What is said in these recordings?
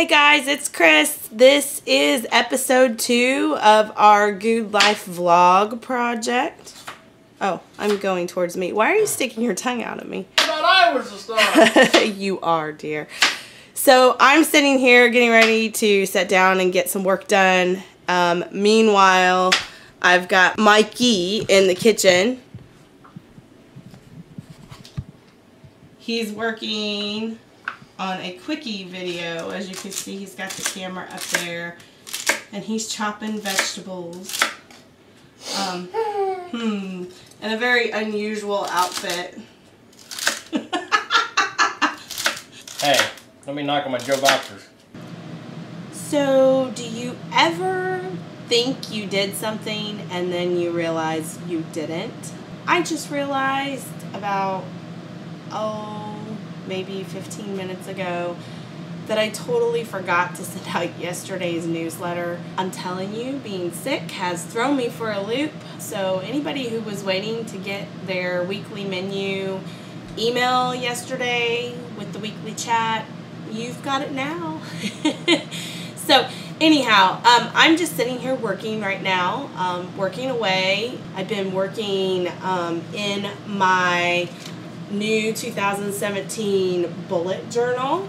Hey guys, it's Cris. This is episode 2 of our Goode Life vlog project. Oh, I'm going towards me. Why are you sticking your tongue out at me? I thought I was the star. You are, dear. So I'm sitting here getting ready to sit down and get some work done. Meanwhile, I've got Mikey in the kitchen. He's working on a quickie video. As you can see, he's got the camera up there and he's chopping vegetables. In a very unusual outfit. Hey, let me knock on my Joe boxers. So, do you ever think you did something and then you realize you didn't? I just realized about, maybe 15 minutes ago that I totally forgot to send out yesterday's newsletter. I'm telling you, being sick has thrown me for a loop. So anybody who was waiting to get their weekly menu email yesterday with the weekly chat, you've got it now. So anyhow, I'm just sitting here working right now, working away. I've been working in my new 2017 bullet journal.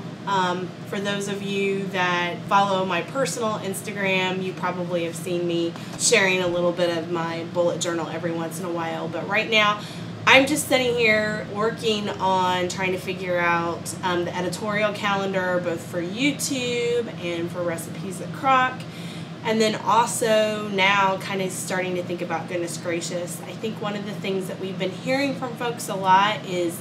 For those of you that follow my personal Instagram, you probably have seen me sharing a little bit of my bullet journal every once in a while. But right now, I'm just sitting here working on trying to figure out the editorial calendar, both for YouTube and for recipes at Crock. And then also now kind of starting to think about goodness gracious. I think one of the things that we've been hearing from folks a lot is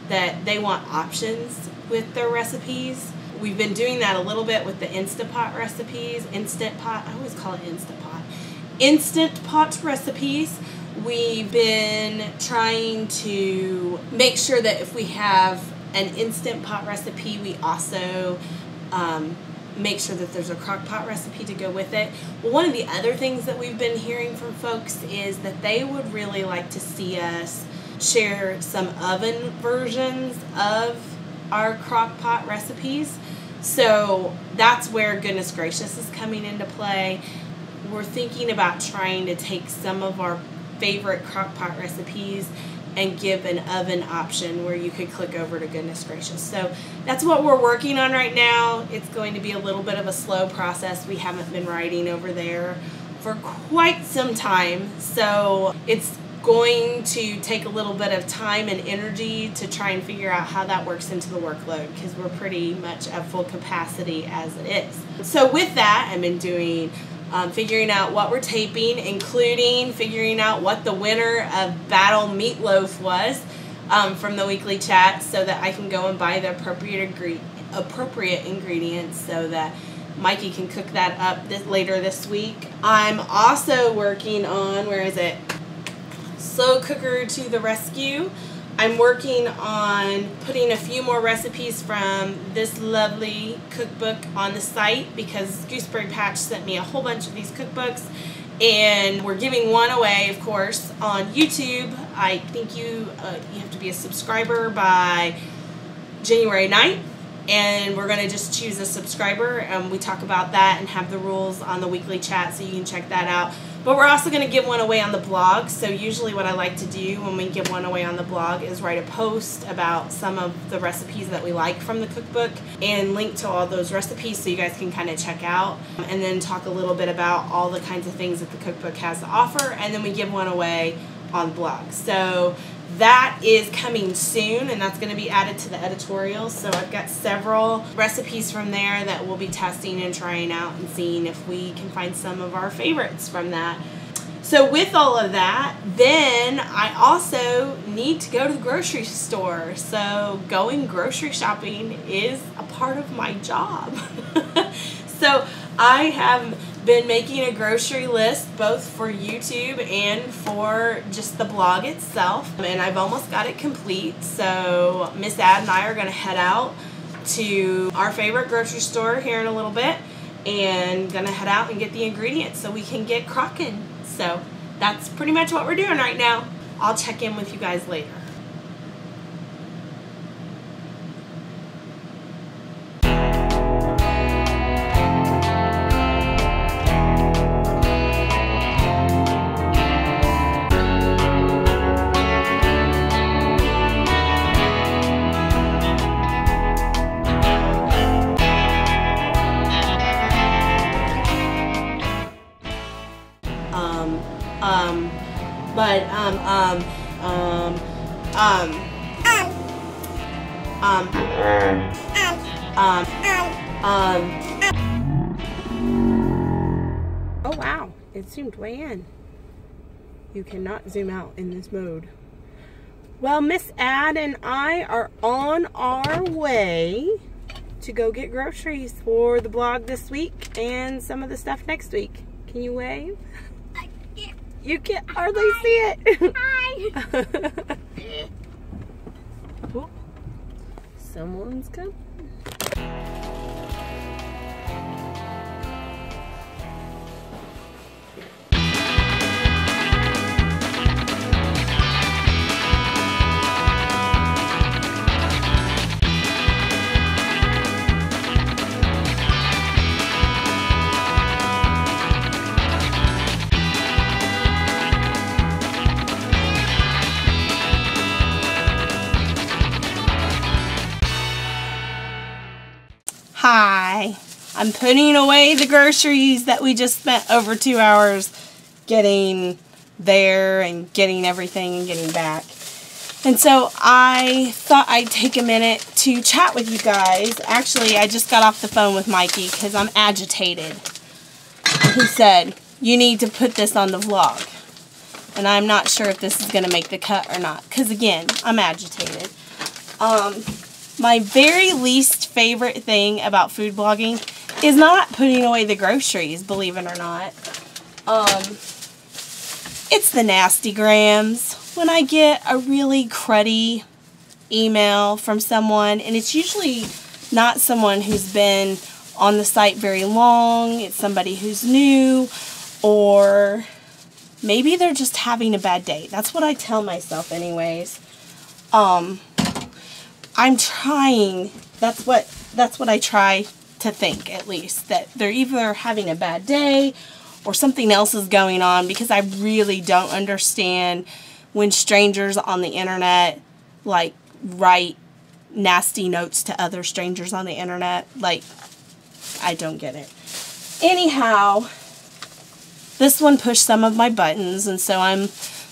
that they want options with their recipes. We've been doing that a little bit with the Instant Pot recipes. Instant Pot, I always call it Instant Pot. Instant Pot recipes. We've been trying to make sure that if we have an Instant Pot recipe, we also make sure that there's a crock pot recipe to go with it. Well, one of the other things that we've been hearing from folks is that they would really like to see us share some oven versions of our crock pot recipes. So that's where goodness gracious is coming into play. We're thinking about trying to take some of our favorite crock pot recipes and give an oven option where you could click over to goodness gracious. So that's what we're working on right now. It's going to be a little bit of a slow process. We haven't been writing over there for quite some time, so it's going to take a little bit of time and energy to try and figure out how that works into the workload, because we're pretty much at full capacity as it is. So with that, I've been doing figuring out what we're taping, including figuring out what the winner of Battle Meatloaf was from the weekly chat, so that I can go and buy the appropriate ingredients so that Mikey can cook that up later this week. I'm also working on, where is it? Slow Cooker to the Rescue. I'm working on putting a few more recipes from this lovely cookbook on the site, because Gooseberry Patch sent me a whole bunch of these cookbooks, and we're giving one away, of course, on YouTube. I think you have to be a subscriber by January 9th, and we're going to just choose a subscriber. We talk about that and have the rules on the weekly chat, so you can check that out. But we're also going to give one away on the blog. So usually what I like to do when we give one away on the blog is write a post about some of the recipes that we like from the cookbook and link to all those recipes so you guys can kind of check out, and then talk a little bit about all the kinds of things that the cookbook has to offer, and then we give one away on the blog. So that is coming soon, and that's going to be added to the editorial. So I've got several recipes from there that we'll be testing and trying out and seeing if we can find some of our favorites from that. So with all of that, then I also need to go to the grocery store. So going grocery shopping is a part of my job. So I have been making a grocery list both for YouTube and for just the blog itself, and I've almost got it complete. So Miss Ad and I are going to head out to our favorite grocery store here in a little bit, and going to head out and get the ingredients so we can get crocking. So that's pretty much what we're doing right now. I'll check in with you guys later. Oh wow, it zoomed way in. You cannot zoom out in this mode. Well, Miss Ad and I are on our way to go get groceries for the blog this week and some of the stuff next week. Can you wave? I can't. You can hardly see it. Hi. Oh, someone's coming. Hi, I'm putting away the groceries that we just spent over 2 hours getting there and getting everything and getting back. And so I thought I'd take a minute to chat with you guys. Actually, I just got off the phone with Mikey because I'm agitated. He said, you need to put this on the vlog. And I'm not sure if this is going to make the cut or not. Because again, I'm agitated. My very least favorite thing about food blogging is not putting away the groceries, believe it or not. It's the nasty grams. When I get a really cruddy email from someone, and it's usually not someone who's been on the site very long, it's somebody who's new, or maybe they're just having a bad day. That's what I tell myself anyways. I'm trying, that's what I try to think, at least, that they're either having a bad day or something else is going on, because I really don't understand when strangers on the internet, like, write nasty notes to other strangers on the internet. Like, I don't get it. Anyhow, this one pushed some of my buttons, and so I'm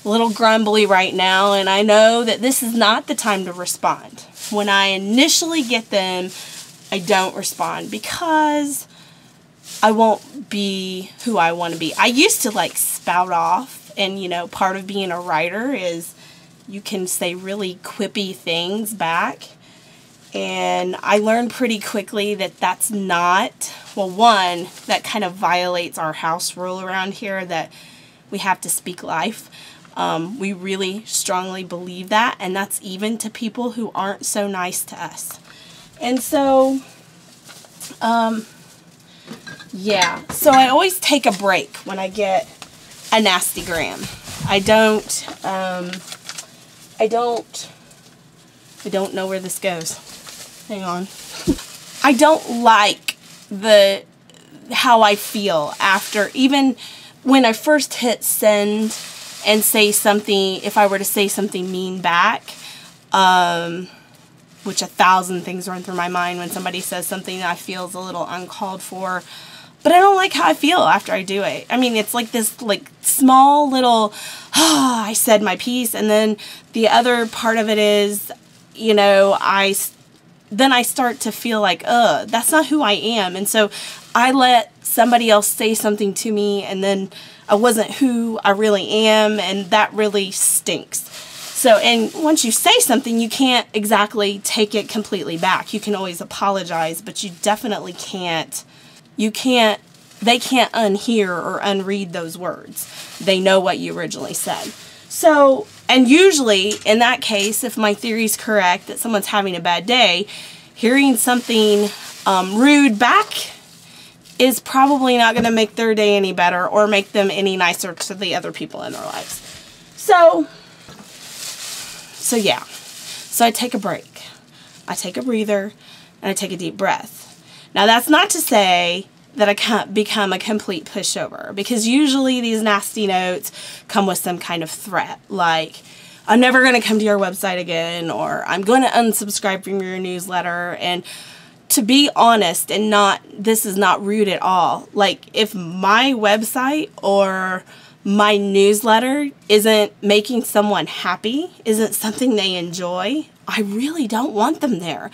a little grumbly right now, and I know that this is not the time to respond. When I initially get them, I don't respond because I won't be who I want to be. I used to like spout off, and you know, part of being a writer is you can say really quippy things back. And I learned pretty quickly that that's not, well, one, that kind of violates our house rule around here that we have to speak life. We really strongly believe that, and that's even to people who aren't so nice to us. And so, yeah, so I always take a break when I get a nasty gram. I don't know where this goes. Hang on. I don't like how I feel after, even when I first hit send and say something, if I were to say something mean back, which 1,000 things run through my mind when somebody says something that I feel is a little uncalled for, but I don't like how I feel after I do it. I mean, it's like this like small little, I said my piece, and then the other part of it is, you know, then I start to feel like, that's not who I am. And so I let somebody else say something to me, and then I wasn't who I really am, and that really stinks. So, and once you say something, you can't exactly take it completely back. You can always apologize, but you definitely can't, they can't unhear or unread those words. They know what you originally said. So, and usually, in that case, if my theory's correct that someone's having a bad day, hearing something rude back is probably not going to make their day any better or make them any nicer to the other people in their lives. So yeah. So I take a break. I take a breather, and I take a deep breath. Now, that's not to say that I can't become a complete pushover, because usually these nasty notes come with some kind of threat, like, I'm never going to come to your website again, or I'm going to unsubscribe from your newsletter. And to be honest, and this is not rude at all, like, if my website or my newsletter isn't making someone happy, isn't something they enjoy, I really don't want them there.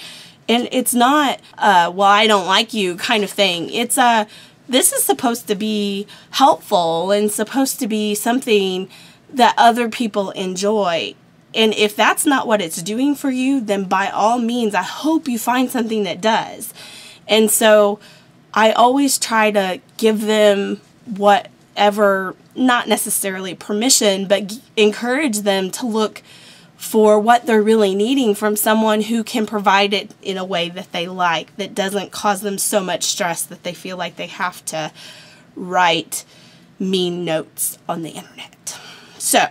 And it's not, well, I don't like you kind of thing. It's this is supposed to be helpful and supposed to be something that other people enjoy. And if that's not what it's doing for you, then by all means, I hope you find something that does. And so I always try to give them whatever, not necessarily permission, but encourage them to look for what they're really needing from someone who can provide it in a way that they like, that doesn't cause them so much stress that they feel like they have to write mean notes on the internet. So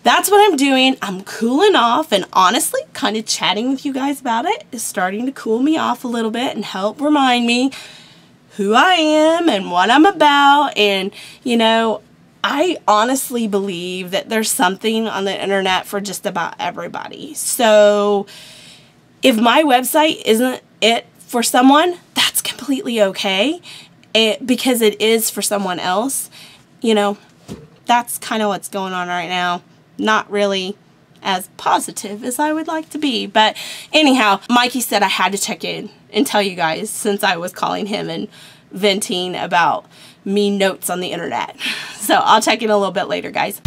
that's what I'm doing. I'm cooling off, and honestly, kind of chatting with you guys about it is starting to cool me off a little bit and help remind me who I am and what I'm about. And, you know, I honestly believe that there's something on the internet for just about everybody. So if my website isn't it for someone, that's completely okay, because it is for someone else. You know, that's kind of what's going on right now. Not really as positive as I would like to be. But anyhow, Mikey said I had to check in and tell you guys, since I was calling him and venting about mean notes on the internet. So I'll check in a little bit later, guys.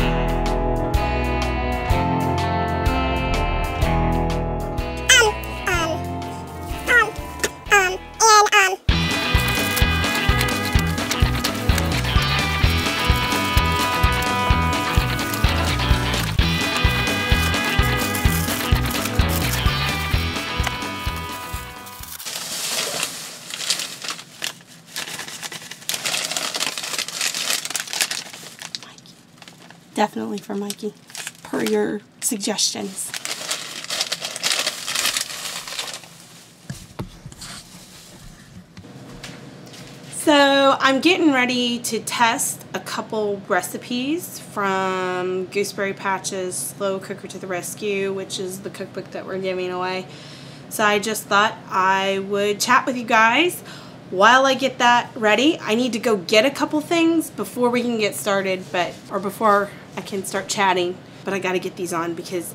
Definitely for Mikey, per your suggestions. So I'm getting ready to test a couple recipes from Gooseberry Patch's Slow Cooker to the Rescue, which is the cookbook that we're giving away. So I just thought I would chat with you guys while I get that ready. I need to go get a couple things before we can get started, or before I can start chatting, but I gotta get these on because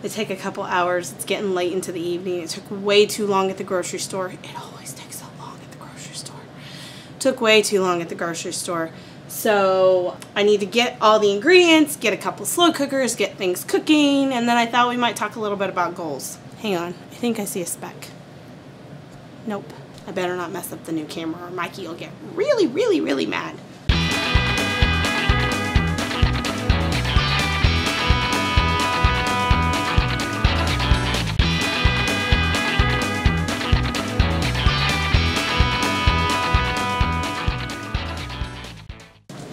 they take a couple hours. It's getting late into the evening. It took way too long at the grocery store. It always takes so long at the grocery store. It took way too long at the grocery store. So I need to get all the ingredients, get a couple slow cookers, get things cooking, and then I thought we might talk a little bit about goals. Hang on, I think I see a speck. Nope. I better not mess up the new camera or Mikey will get really, really, really mad.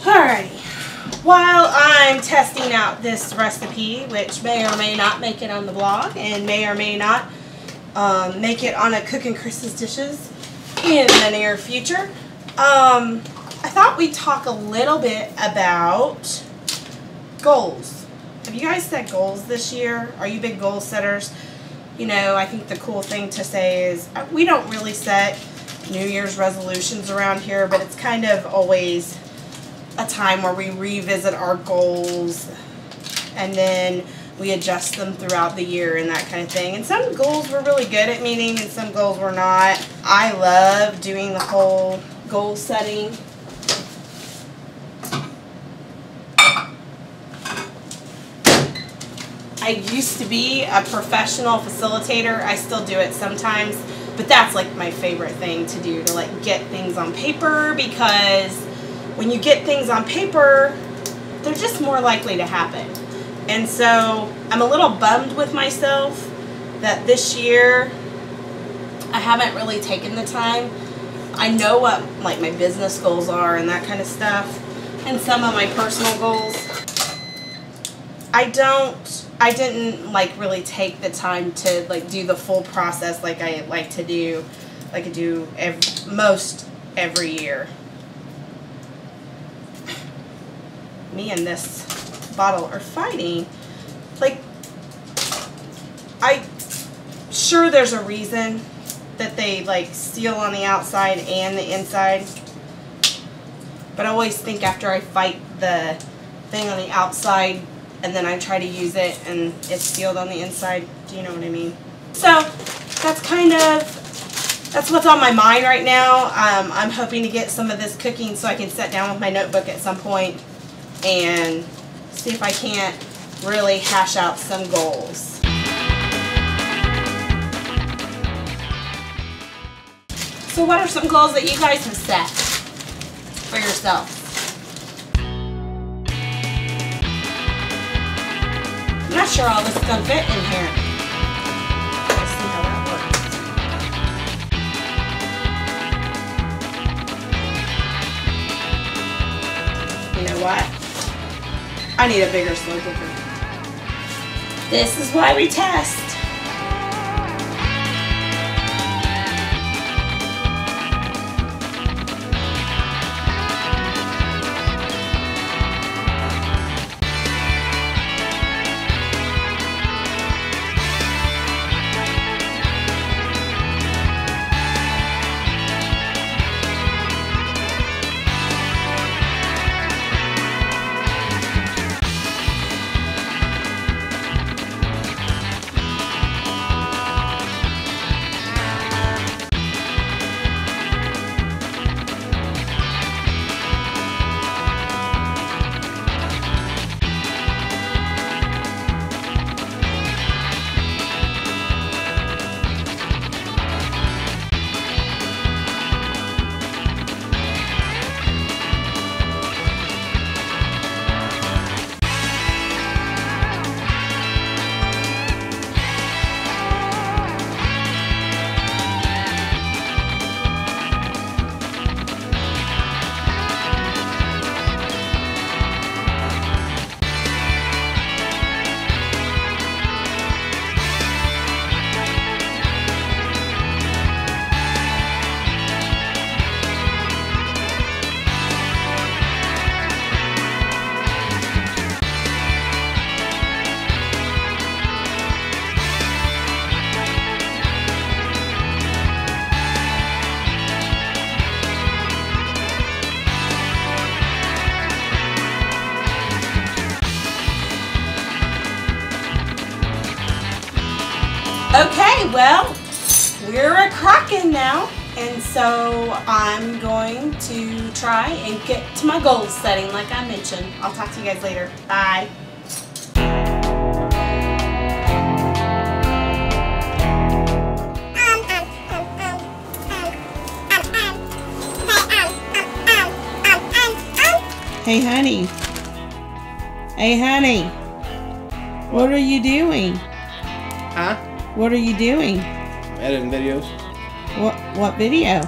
Alrighty, while I'm testing out this recipe, which may or may not make it on the blog and may or may not make it on a Cookin' Chris's Dishes in the near future, I thought we'd talk a little bit about goals. Have you guys set goals this year? Are you big goal setters? You know, I think the cool thing to say is we don't really set New Year's resolutions around here, but it's kind of always a time where we revisit our goals and then we adjust them throughout the year and that kind of thing. And some goals we're really good at meeting and some goals we're not. I love doing the whole goal setting. I used to be a professional facilitator. I still do it sometimes, but that's like my favorite thing to do, to like get things on paper, because when you get things on paper, they're just more likely to happen. And so I'm a little bummed with myself that this year I haven't really taken the time. I know what like my business goals are and that kind of stuff, and some of my personal goals. I didn't like really take the time to like do the full process like I like to do, like I do most every year. Me and this bottle are fighting. Like, sure there's a reason that they like seal on the outside and the inside, but I always think after I fight the thing on the outside, and then I try to use it and it's sealed on the inside. Do you know what I mean? So that's what's on my mind right now. I'm hoping to get some of this cooking so I can sit down with my notebook at some point and see if I can't really hash out some goals. So what are some goals that you guys have set for yourself? I'm not sure all this is going to fit in here. Let's see how that works. You know what? I need a bigger slow cooker. This is why we test. Okay, well, we're a crockin' now, and so I'm going to try and get to my goal setting like I mentioned. I'll talk to you guys later. Bye. Hey, honey. Hey, honey. What are you doing? Huh? What are you doing? Editing videos. What video?